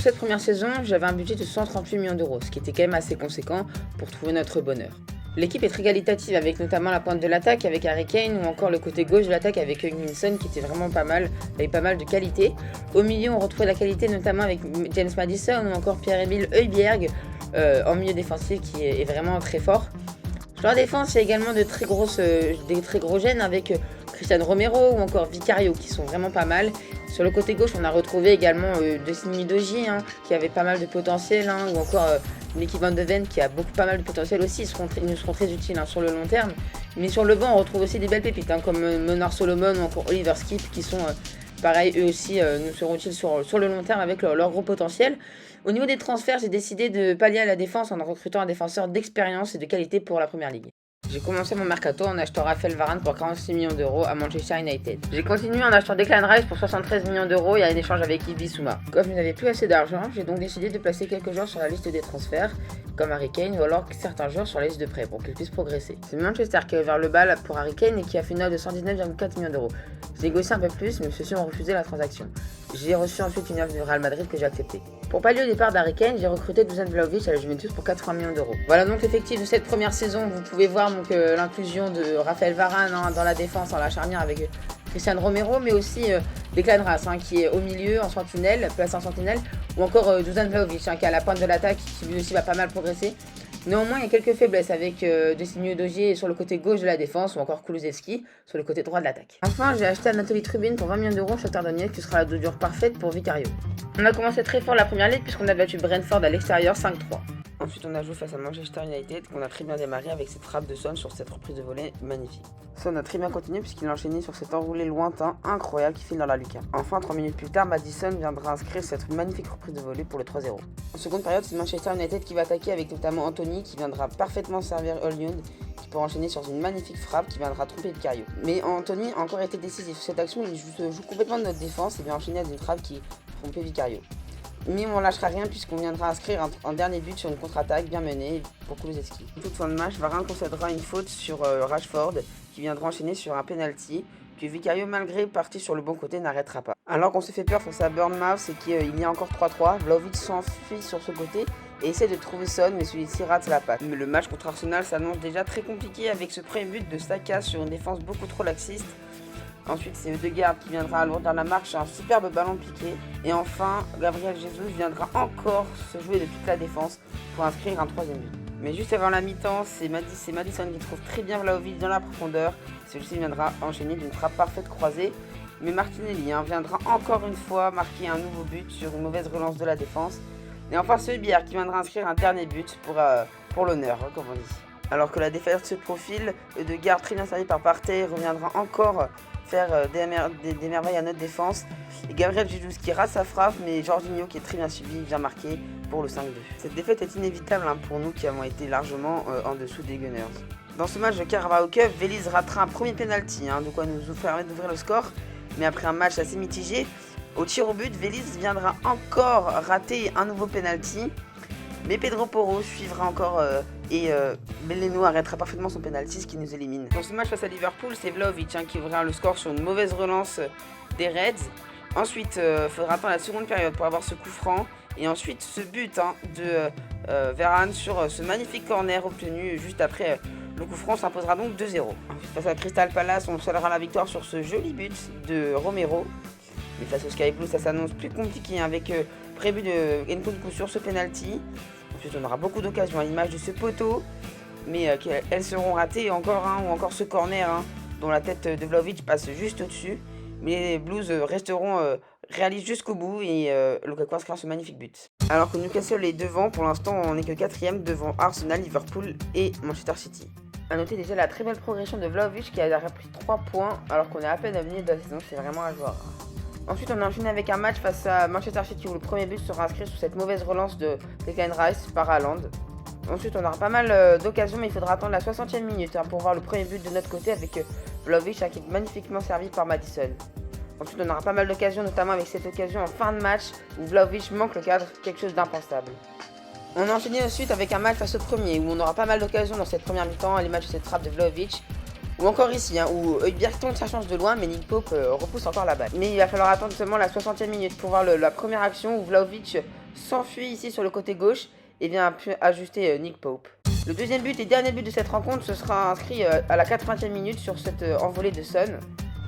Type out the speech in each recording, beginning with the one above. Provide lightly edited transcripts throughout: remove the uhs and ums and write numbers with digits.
cette première saison, j'avais un budget de 138 millions d'euros, ce qui était quand même assez conséquent pour trouver notre bonheur. L'équipe est très qualitative avec notamment la pointe de l'attaque avec Harry Kane ou encore le côté gauche de l'attaque avec Hugminson qui était vraiment pas mal, avec pas mal de qualité. Au milieu, on retrouvait la qualité notamment avec James Maddison ou encore Pierre-Emile Højbjerg en milieu défensif qui est vraiment très fort. Sur la défense, il y a également des très gros gènes avec Cristiano Romero ou encore Vicario qui sont vraiment pas mal. Sur le côté gauche, on a retrouvé également Destiny Udogie qui avait pas mal de potentiel ou encore Nicky Van de Ven qui a pas mal de potentiel aussi. Ils nous seront très utiles sur le long terme. Mais sur le banc, on retrouve aussi des belles pépites comme Menard Solomon ou encore Oliver Skip qui sont pareil, eux aussi nous seront utiles sur le long terme avec leur gros potentiel. Au niveau des transferts, j'ai décidé de pallier à la défense en recrutant un défenseur d'expérience et de qualité pour la première ligue. J'ai commencé mon mercato en achetant Raphaël Varane pour 46 millions d'euros à Manchester United. J'ai continué en achetant Declan Rice pour 73 millions d'euros et à un échange avec Yves Bissouma. Comme je n'avais plus assez d'argent, j'ai donc décidé de placer quelques joueurs sur la liste des transferts, comme Harry Kane ou alors certains joueurs sur la liste de prêt pour qu'ils puissent progresser. C'est Manchester qui a ouvert le bal pour Harry Kane et qui a fait une offre de 119,4 millions d'euros. J'ai négocié un peu plus, mais ceux-ci ont refusé la transaction. J'ai reçu ensuite une offre du Real Madrid que j'ai acceptée. Pour pallier au départ d'Harry Kane, j'ai recruté Dusan Vlahovic à la Juventus pour 80 millions d'euros. Voilà donc l'effectif de cette première saison. Vous pouvez voir l'inclusion de Raphaël Varane dans la défense, dans la charnière avec Cristiano Romero, mais aussi Declan Rice qui est au milieu, en sentinelle, placé en sentinelle, ou encore Dusan Vlahovic qui est à la pointe de l'attaque, qui lui aussi va pas mal progresser. Néanmoins, il y a quelques faiblesses avec Destiny Udogie sur le côté gauche de la défense ou encore Kulusevski sur le côté droit de l'attaque. Enfin, j'ai acheté Anatoly Trubin pour 20 millions d'euros chez Shakhtar Donetsk qui sera la doublure parfaite pour Vicario. On a commencé très fort la première ligue puisqu'on a battu Brentford à l'extérieur 5-3. Ensuite, on a joué face à Manchester United qu'on a très bien démarré avec cette frappe de Son sur cette reprise de volée magnifique. Son a très bien continué puisqu'il a enchaîné sur cet enroulé lointain incroyable qui file dans la lucarne. Enfin, 3 minutes plus tard, Maddison viendra inscrire cette magnifique reprise de volée pour le 3-0. En seconde période, c'est Manchester United qui va attaquer avec notamment Anthony qui viendra parfaitement servir Højlund qui pourra enchaîner sur une magnifique frappe qui viendra tromper Vicario. Mais Anthony a encore été décisif sur cette action, il joue complètement de notre défense et vient enchaîner avec une frappe qui trompait Vicario. Mais on lâchera rien puisqu'on viendra inscrire un dernier but sur une contre-attaque bien menée pour Kulusevski. En toute fin de match, Varane concédera une faute sur Rashford qui viendra enchaîner sur un penalty que Vicario, malgré parti sur le bon côté, n'arrêtera pas. Alors qu'on se fait peur face à Bournemouth et qu'il y a encore 3-3, Vlahovic s'enfuit sur ce côté et essaie de trouver Son, mais celui-ci rate la patte. Mais le match contre Arsenal s'annonce déjà très compliqué avec ce premier but de Saka sur une défense beaucoup trop laxiste. Ensuite, c'est Ødegaard qui viendra alourdir la marque sur un superbe ballon piqué. Et enfin, Gabriel Jesus viendra encore se jouer de toute la défense pour inscrire un troisième but. Mais juste avant la mi-temps, c'est Maddison qui trouve très bien Vlahovic dans la profondeur. Celui-ci viendra enchaîner d'une frappe parfaite croisée. Mais Martinelli viendra encore une fois marquer un nouveau but sur une mauvaise relance de la défense. Et enfin, c'est Højbjerg qui viendra inscrire un dernier but pour l'honneur, comme on dit. Alors que la défaite se profile, Ødegaard, très bien servi par Partey, reviendra encore faire des merveilles à notre défense. Et Gabriel Jesus qui rate sa frappe, mais Jorginho qui est très bien suivi vient marquer pour le 5-2. Cette défaite est inévitable pour nous qui avons été largement en dessous des Gunners. Dans ce match de Carabao Cup, Veliz ratera un premier penalty, de quoi nous permettre d'ouvrir le score. Mais après un match assez mitigé, au tir au but, Veliz viendra encore rater un nouveau penalty. Mais Pedro Porro suivra encore et Beleno arrêtera parfaitement son penalty, ce qui nous élimine. Dans ce match face à Liverpool, c'est Vlahovic qui ouvrira le score sur une mauvaise relance des Reds. Ensuite, il faudra attendre la seconde période pour avoir ce coup franc. Et ensuite, ce but de Varane sur ce magnifique corner obtenu juste après le coup franc s'imposera donc 2-0. Ensuite, face à Crystal Palace, on scellera la victoire sur ce joli but de Romero. Mais face au Sky Blue, ça s'annonce plus compliqué avec prévu de Nkunku sur ce penalty. Ensuite, on aura beaucoup d'occasions à l'image de ce poteau, mais elles seront ratées encore, ou encore ce corner dont la tête de Vlahovic passe juste au-dessus. Mais les Blues resteront réalistes jusqu'au bout et Lukaku inscrira ce magnifique but. Alors que Newcastle est devant, pour l'instant on n'est que 4ème devant Arsenal, Liverpool et Manchester City. A noter déjà la très belle progression de Vlahovic qui a pris 3 points alors qu'on est à peine à venir de la saison, c'est vraiment à joueur. Ensuite, on a enchaîné avec un match face à Manchester City où le premier but sera inscrit sur cette mauvaise relance de Declan Rice par Haaland. Ensuite, on aura pas mal d'occasions, mais il faudra attendre la 60e minute pour voir le premier but de notre côté avec Vlahovic qui est magnifiquement servi par Maddison. Ensuite, on aura pas mal d'occasions, notamment avec cette occasion en fin de match où Vlahovic manque le cadre, quelque chose d'impensable. On a enchaîné ensuite avec un match face au premier où on aura pas mal d'occasions dans cette première mi-temps, à l'image de cette frappe de Vlahovic. Ou encore ici, où Højbjerg tente sa chance de loin, mais Nick Pope repousse encore la balle. Mais il va falloir attendre seulement la 60e minute pour voir la première action où Vlahovic s'enfuit ici sur le côté gauche et vient ajuster Nick Pope. Le deuxième but et dernier but de cette rencontre, ce sera inscrit à la 80e minute sur cette envolée de Son.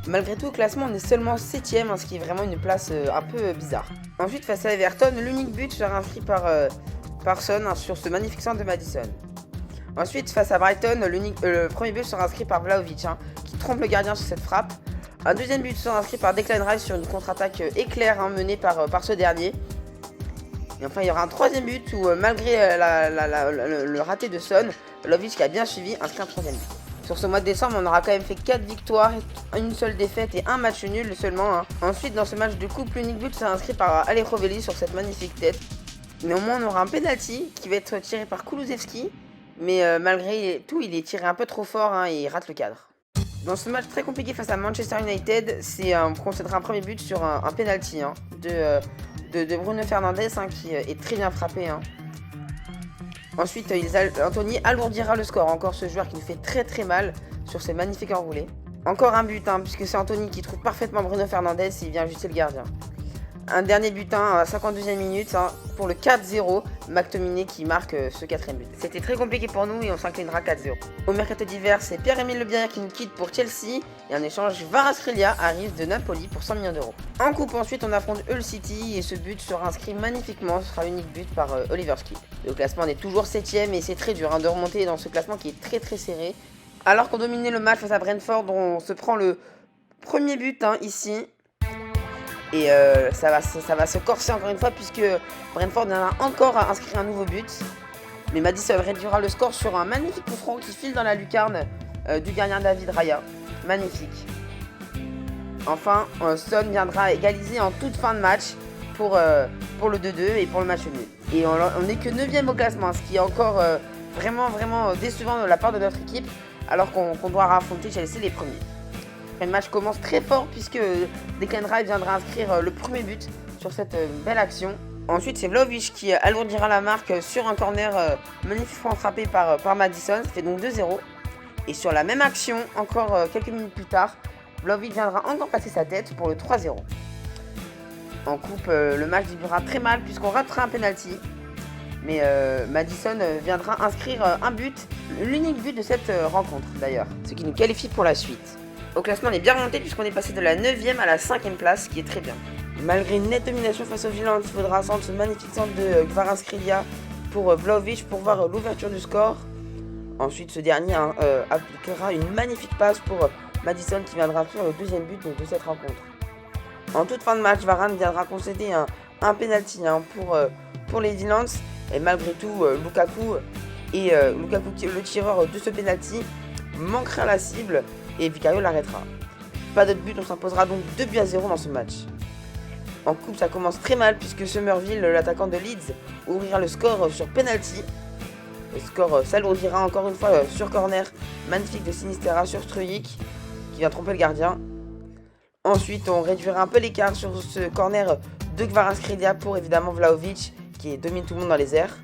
Malgré tout, au classement, on est seulement 7ème, ce qui est vraiment une place un peu bizarre. Ensuite, face à Everton, l'unique but sera inscrit par Son sur ce magnifique centre de Maddison. Ensuite, face à Brighton, le premier but sera inscrit par Vlahovic, qui trompe le gardien sur cette frappe. Un deuxième but sera inscrit par Declan Rice sur une contre-attaque éclair menée par ce dernier. Et enfin, il y aura un troisième but où, malgré le raté de Son, Vlahovic qui a bien suivi, inscrit un troisième but. Sur ce mois de décembre, on aura quand même fait 4 victoires, une seule défaite et un match nul seulement. Ensuite, dans ce match de coupe, l'unique but sera inscrit par Alejo Vélez sur cette magnifique tête. Néanmoins, on aura un penalty qui va être tiré par Kulusevski. Mais malgré tout, il est tiré un peu trop fort et il rate le cadre. Dans ce match très compliqué face à Manchester United, on concédera un premier but sur un penalty de Bruno Fernandes qui est très bien frappé. Ensuite, Anthony alourdira le score. Encore ce joueur qui nous fait très très mal sur ces magnifiques enroulés. Encore un but, puisque c'est Anthony qui trouve parfaitement Bruno Fernandes et il vient ajuster le gardien. Un dernier butin à la 52e minute pour le 4-0, McTominay qui marque ce quatrième but. C'était très compliqué pour nous et on s'inclinera 4-0. Au mercato d'hiver, c'est Pierre-Emile Le Bihan qui nous quitte pour Chelsea et en échange, Kvaratskhelia arrive de Napoli pour 100 millions d'euros. En coupe ensuite, on affronte Hull City et ce but sera inscrit magnifiquement, ce sera l'unique but par Oliver Skip. Le classement on est toujours 7ème et c'est très dur de remonter dans ce classement qui est très très serré. Alors qu'on dominait le match face à Brentford, on se prend le premier but ici. Et ça va se corser encore une fois puisque Brentford viendra encore à inscrire un nouveau but. Mais Maddison réduira le score sur un magnifique coup franc qui file dans la lucarne du gardien David Raya. Magnifique. Enfin, Son viendra égaliser en toute fin de match pour le 2-2 et pour le match nul. Et on n'est que 9ème au classement, ce qui est encore vraiment décevant de la part de notre équipe alors qu'on doit affronter Chelsea les premiers. Le match commence très fort puisque Declan Rice viendra inscrire le premier but sur cette belle action. Ensuite, c'est Vlahovic qui alourdira la marque sur un corner magnifiquement frappé par Maddison. Ça fait donc 2-0. Et sur la même action, encore quelques minutes plus tard, Vlahovic viendra encore passer sa tête pour le 3-0. En coupe, le match débutera très mal puisqu'on ratera un penalty. Mais Maddison viendra inscrire un but, l'unique but de cette rencontre d'ailleurs, ce qui nous qualifie pour la suite. Au classement, on est bien remonté puisqu'on est passé de la 9ème à la 5ème place, ce qui est très bien. Malgré une nette domination face aux Violents, il faudra attendre ce magnifique centre de Kvaratskhelia pour Vlahovic pour voir l'ouverture du score. Ensuite, ce dernier appliquera une magnifique passe pour Maddison qui viendra inscrire le deuxième but de cette rencontre. En toute fin de match, Varane viendra concéder un penalty pour les Violents. Et malgré tout, Lukaku, le tireur de ce penalty, manquera la cible. Et Vicario l'arrêtera. Pas d'autre but, on s'imposera donc 2-0 dans ce match. En coupe, ça commence très mal puisque Somerville, l'attaquant de Leeds, ouvrira le score sur penalty. Le score s'alourdira encore une fois sur corner magnifique de Sinisterra sur Struijk qui vient tromper le gardien. Ensuite, on réduira un peu l'écart sur ce corner de Kvaratskhelia pour évidemment Vlahovic qui domine tout le monde dans les airs.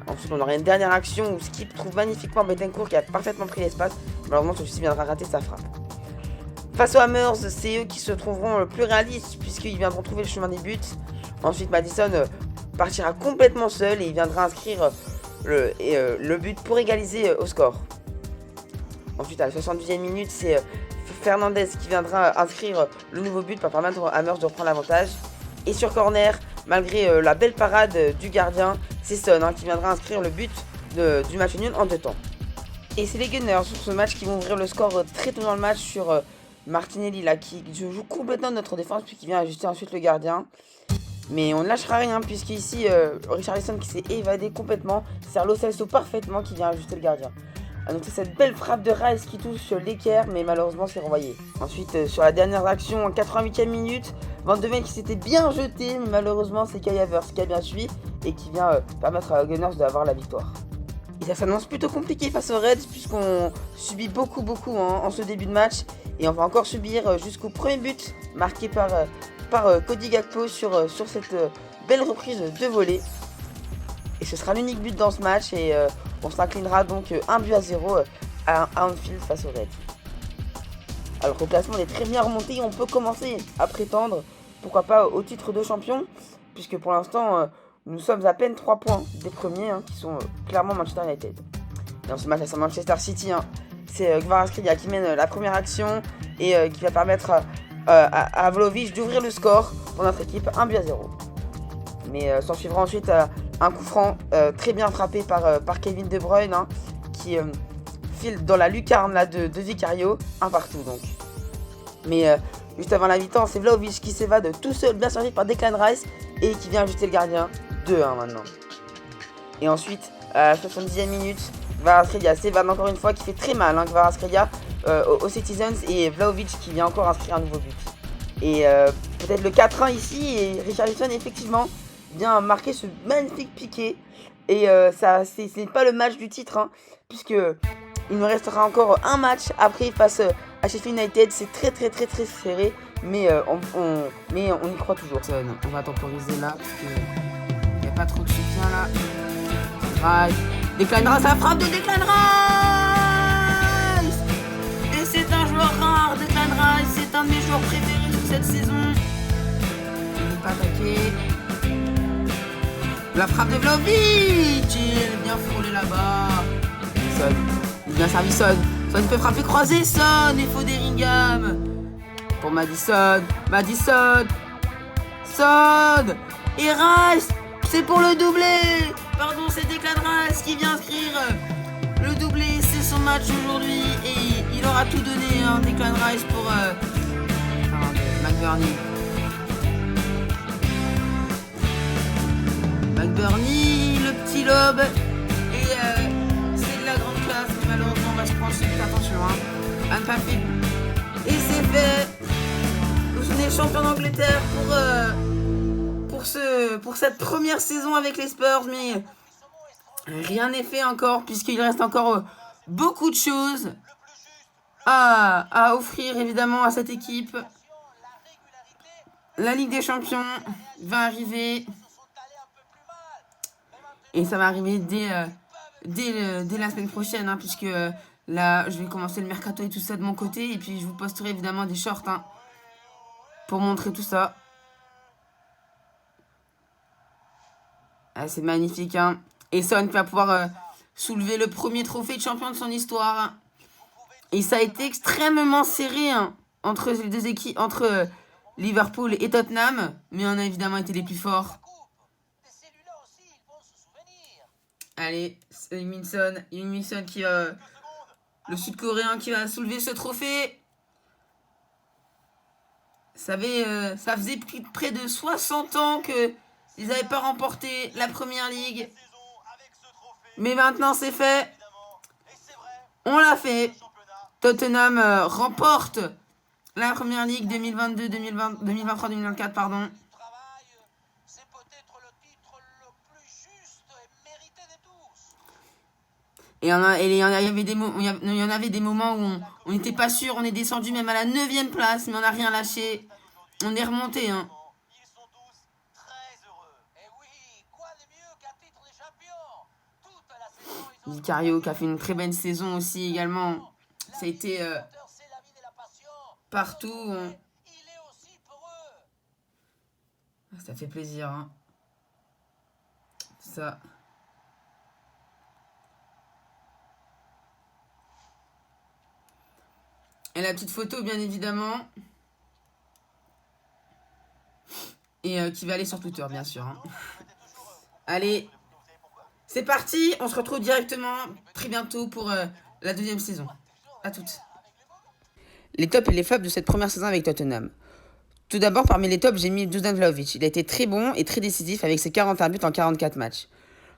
Ensuite, on aura une dernière action où Skip trouve magnifiquement Betancourt qui a parfaitement pris l'espace. Malheureusement, celui-ci viendra rater sa frappe. Face aux Hammers, c'est eux qui se trouveront le plus réalistes puisqu'ils viendront trouver le chemin des buts. Ensuite, Maddison partira complètement seul et il viendra inscrire le but pour égaliser au score. Ensuite, à la 72e minute, c'est Fernandez qui viendra inscrire le nouveau but pour permettre aux Hammers de reprendre l'avantage. Et sur corner, malgré la belle parade du gardien, c'est Son qui viendra inscrire le but du match nul en 2 temps. Et c'est les Gunners sur ce match qui vont ouvrir le score très tôt dans le match sur Martinelli qui joue complètement notre défense puisqu'il vient ajuster ensuite le gardien. Mais on ne lâchera rien puisqu'ici Richarlison qui s'est évadé complètement sert Lo Celso parfaitement qui vient ajuster le gardien. A noter cette belle frappe de Rice qui touche l'équerre mais malheureusement c'est renvoyé. Ensuite sur la dernière action en 88e minute, Van de Ven qui s'était bien jeté mais malheureusement c'est Kai Havertz qui a bien suivi et qui vient permettre à Gunners d'avoir la victoire. Et ça s'annonce plutôt compliqué face aux Reds puisqu'on subit beaucoup en ce début de match et on va encore subir jusqu'au premier but marqué par Cody Gakpo sur cette belle reprise de volée. Et ce sera l'unique but dans ce match et on s'inclinera donc 1-0 à Anfield face aux Reds. Alors qu'au classement on est très bien remonté, on peut commencer à prétendre pourquoi pas au titre de champion puisque pour l'instant nous sommes à peine 3 points des premiers, hein, qui sont clairement Manchester United. Et dans ce match, c'est Manchester City, hein, c'est Kvaratskhelia qui mène la première action et qui va permettre à Vlahovic d'ouvrir le score pour notre équipe, 1-0. Mais s'en suivra ensuite un coup franc très bien frappé par Kevin De Bruyne, hein, qui file dans la lucarne là, de Vicario, un partout donc. Mais juste avant la mi-temps, c'est Vlahovic qui s'évade tout seul, bien servi par Declan Rice, et qui vient ajuster le gardien, 2-1 maintenant. Et ensuite, à la 70e minute, Kvaratskhelia s'évade encore une fois, qui fait très mal, hein, Kvaratskhelia aux Citizens, et Vlahovic qui vient encore inscrire un nouveau but. Et peut-être le 4-1 ici, et Richarlison effectivement vient marquer ce magnifique piqué. Et ça, c'est pas le match du titre, hein, puisque il nous restera encore un match après face à Sheffield United. C'est très serré, mais on y croit toujours. On va temporiser là, parce qu'il n'y a pas trop de soutien là. Rice, Declan Rice, la frappe de Declan Rice. Et c'est un joueur rare, Declan Rice, c'est un de mes joueurs préférés sur cette saison. Il n'est pas attaqué. La frappe de Vlahovic, il est bien frôlé là-bas. Son, il est bien servi Son. Son peut frapper croisé, Son et Fotheringham. Pour Madison. Son et Rice, c'est pour le doublé. Pardon, c'est Declan Rice qui vient inscrire le doublé. C'est son match aujourd'hui et il aura tout donné, hein, Declan Rice pour McBurney. McBurney, le petit lobe, et c'est de la grande classe, mais malheureusement on va se prendre suite, attention, hein. Anne Paffy. Et c'est fait. Nous sommes les champions d'Angleterre pour cette première saison avec les Spurs, mais rien n'est fait encore, puisqu'il reste encore beaucoup de choses à offrir évidemment à cette équipe. La Ligue des Champions va arriver. Et ça va arriver dès la semaine prochaine, hein, puisque là, je vais commencer le mercato et tout ça de mon côté. Et puis, je vous posterai évidemment des shorts, hein, pour montrer tout ça. Ah, c'est magnifique, hein. Et Son qui va pouvoir soulever le premier trophée de champion de son histoire. Et ça a été extrêmement serré, hein, entre les deux équipes, entre Liverpool et Tottenham. Mais on a évidemment été les plus forts. Allez, Heung-min Son qui le Sud-Coréen qui va soulever ce trophée. Ça faisait près de 60 ans qu'ils n'avaient pas remporté la Première Ligue. Mais maintenant c'est fait. On l'a fait. Tottenham remporte la Première Ligue 2023-2024, pardon. Et il y en avait des moments où on n'était pas sûr, on est descendu même à la 9e place, mais on n'a rien lâché. On est remonté, hein. Ils sont tous très heureux. Et oui, quoi de mieux qu'un titre de champion. Toute la saison, Vicario qui a fait une très belle saison aussi également. Ça a été partout. Hein. Ça fait plaisir, hein. Ça. Et la petite photo, bien évidemment. Et qui va aller sur Twitter, bien sûr. Hein. Allez, c'est parti. On se retrouve directement très bientôt pour la deuxième saison. À toutes. Les tops et les flops de cette première saison avec Tottenham. Tout d'abord, parmi les tops, j'ai mis Dusan Vlahovic. Il a été très bon et très décisif avec ses 41 buts en 44 matchs.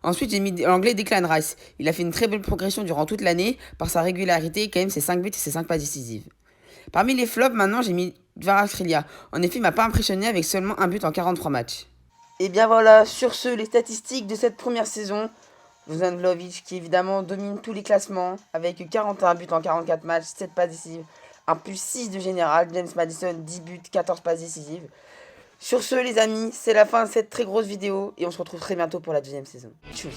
Ensuite, j'ai mis l'anglais Declan Rice. Il a fait une très belle progression durant toute l'année par sa régularité et quand même ses 5 buts et ses 5 passes décisives. Parmi les flops, maintenant, j'ai mis Kvaratskhelia. En effet, il m'a pas impressionné avec seulement un but en 43 matchs. Et bien voilà, sur ce, les statistiques de cette première saison. Dusan Vlahovic qui évidemment domine tous les classements avec 41 buts en 44 matchs, 7 passes décisives, un plus 6 de général. James Maddison, 10 buts, 14 passes décisives. Sur ce, les amis, c'est la fin de cette très grosse vidéo et on se retrouve très bientôt pour la deuxième saison. Tchuss.